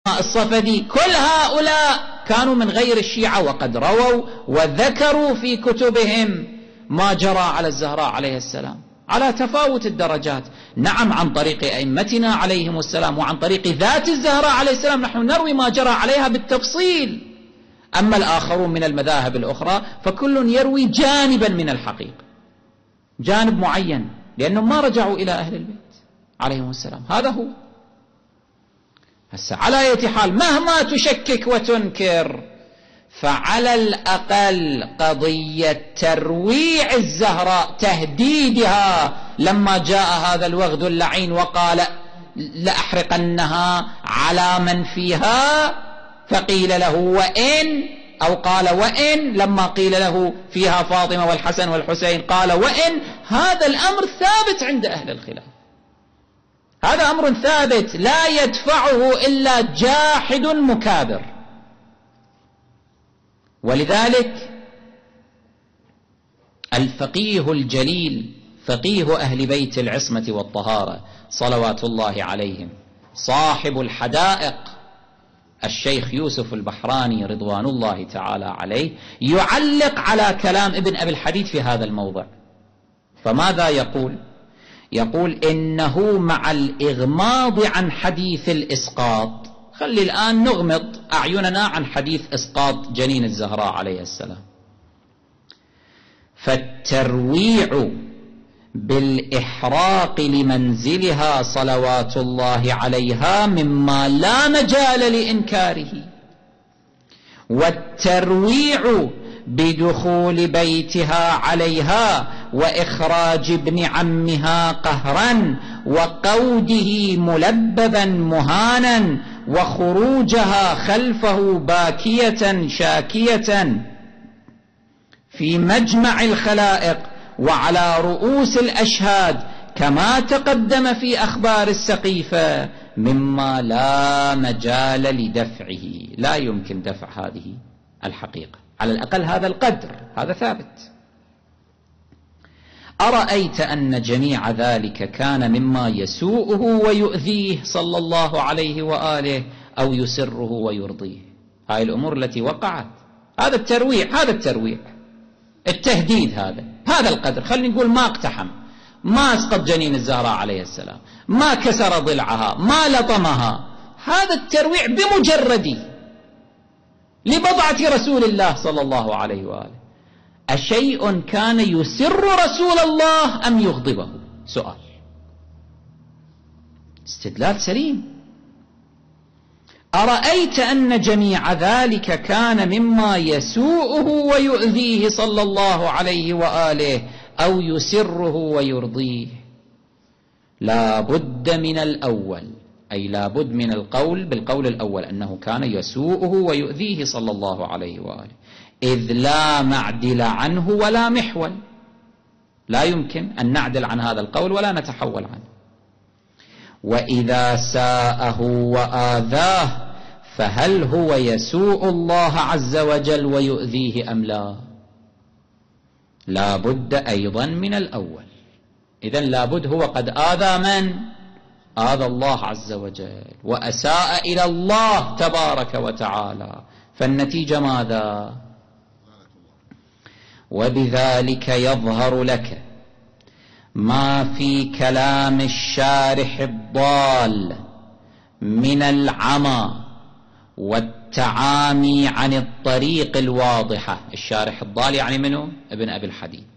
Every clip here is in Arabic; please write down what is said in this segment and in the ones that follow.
الصفدي، كل هؤلاء كانوا من غير الشيعة، وقد رووا وذكروا في كتبهم ما جرى على الزهراء عليه السلام على تفاوت الدرجات. نعم، عن طريق أئمتنا عليهم السلام وعن طريق ذات الزهراء عليه السلام نحن نروي ما جرى عليها بالتفصيل. أما الآخرون من المذاهب الأخرى فكل يروي جانبا من الحقيقة، جانب معين، لأنهم ما رجعوا إلى أهل البيت عليهم السلام. هذا هو. هسه على أي حال مهما تشكك وتنكر، فعلى الأقل قضية ترويع الزهراء، تهديدها لما جاء هذا الوغد اللعين وقال لأحرقنها على من فيها، فقيل له وإن، أو قال وإن، لما قيل له فيها فاطمة والحسن والحسين قال وإن. هذا الأمر ثابت عند أهل الخلاف، هذا أمر ثابت لا يدفعه إلا جاحد مكابر. ولذلك الفقيه الجليل، فقيه أهل بيت العصمة والطهارة صلوات الله عليهم، صاحب الحدائق الشيخ يوسف البحراني رضوان الله تعالى عليه، يعلق على كلام ابن أبي الحديد في هذا الموضع. فماذا يقول؟ يقول إنه مع الإغماض عن حديث الإسقاط، خلي الآن نغمض أعيننا عن حديث إسقاط جنين الزهراء عليه السلام، فالترويع بالإحراق لمنزلها صلوات الله عليها مما لا مجال لإنكاره، والترويع بدخول بيتها عليها وإخراج ابن عمها قهرا وقوده ملببا مهانا وخروجها خلفه باكية شاكية في مجمع الخلائق وعلى رؤوس الأشهاد كما تقدم في أخبار السقيفة مما لا مجال لدفعه. لا يمكن دفع هذه الحقيقة، على الأقل هذا القدر، هذا ثابت. أرأيت أن جميع ذلك كان مما يسوءه ويؤذيه صلى الله عليه وآله أو يسره ويرضيه؟ هاي الأمور التي وقعت، هذا الترويع، هذا الترويع، التهديد، هذا القدر. خلينا نقول ما اقتحم، ما اسقط جنين الزهراء عليه السلام، ما كسر ضلعها، ما لطمها، هذا الترويع بمجرده لبضعة رسول الله صلى الله عليه وآله، أشيء كان يسر رسول الله أم يغضبه؟ سؤال، استدلال سليم. أرأيت أن جميع ذلك كان مما يسوءه ويؤذيه صلى الله عليه وآله أو يسره ويرضيه؟ لا بد من الأول، أي لا بد من القول بالقول الأول أنه كان يسوءه ويؤذيه صلى الله عليه وآله، إذ لا معدل عنه ولا محول، لا يمكن أن نعدل عن هذا القول ولا نتحول عنه. وإذا ساءه وآذاه فهل هو يسوء الله عز وجل ويؤذيه أم لا؟ لا بد أيضا من الأول. إذن لا بد هو قد آذى من؟ آذى الله عز وجل وأساء إلى الله تبارك وتعالى، فالنتيجة ماذا؟ وبذلك يظهر لك ما في كلام الشارح الضال من العمى والتعامي عن الطريق الواضحة. الشارح الضال يعني منه؟ ابن أبي الحديد.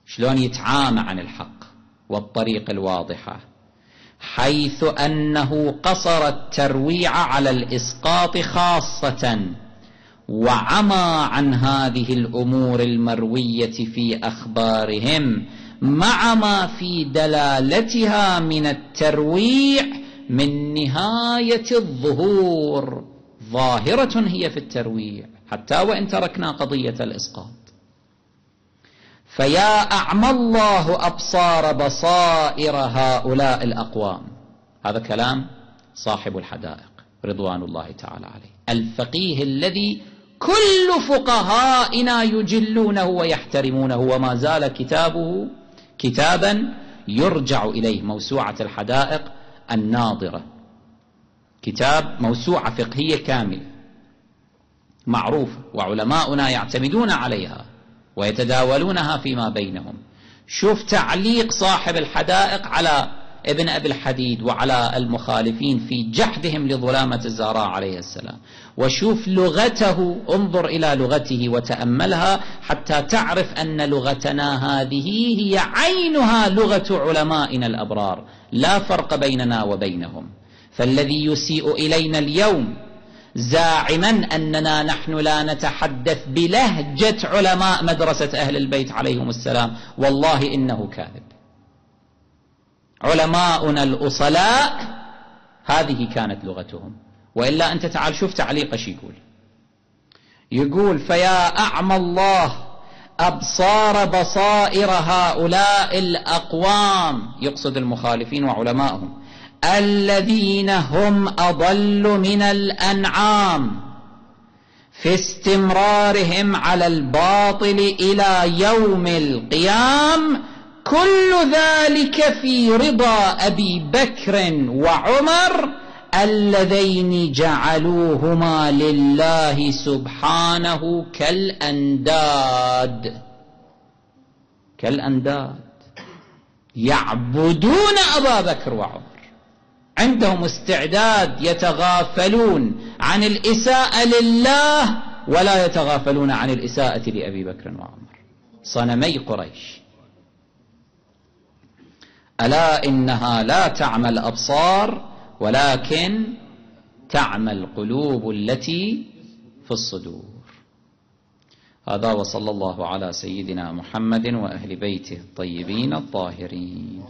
شلون يتعامى عن الحق والطريق الواضحة، حيث أنه قصر الترويع على الإسقاط خاصة وعمى عن هذه الأمور المروية في أخبارهم مع ما في دلالتها من الترويع من نهاية الظهور. ظاهرة هي في الترويع حتى وإن تركنا قضية الإسقاط. فيا أعمى الله أبصار بصائر هؤلاء الأقوام. هذا كلام صاحب الحدائق رضوان الله تعالى عليه، الفقيه الذي كل فقهائنا يجلونه ويحترمونه، وما زال كتابه كتابا يرجع إليه، موسوعة الحدائق الناظرة كتاب موسوعة فقهية كاملة معروفة، وعلماؤنا يعتمدون عليها ويتداولونها فيما بينهم. شوف تعليق صاحب الحدائق على ابن أبي الحديد وعلى المخالفين في جحدهم لظلامة الزهراء عليه السلام، وشوف لغته، انظر إلى لغته وتأملها حتى تعرف أن لغتنا هذه هي عينها لغة علمائنا الأبرار، لا فرق بيننا وبينهم. فالذي يسيء إلينا اليوم زاعما أننا نحن لا نتحدث بلهجة علماء مدرسة أهل البيت عليهم السلام، والله إنه كاذب. علماؤنا الأصلاء هذه كانت لغتهم. وإلا أنت تعال شوف تعليق ايش يقول فيا أعمى الله أبصار بصائر هؤلاء الأقوام، يقصد المخالفين وعلماءهم، الذين هم أضل من الأنعام في استمرارهم على الباطل إلى يوم القيام، كل ذلك في رضا أبي بكر وعمر اللذين جعلوهما لله سبحانه كالأنداد. يعبدون أبا بكر وعمر، عندهم استعداد يتغافلون عن الإساءة لله ولا يتغافلون عن الإساءة لأبي بكر وعمر، صنمي قريش. ألا إنها لا تعمى الأبصار ولكن تعمى القلوب التي في الصدور. هذا وصلى الله على سيدنا محمد وأهل بيته الطيبين الطاهرين.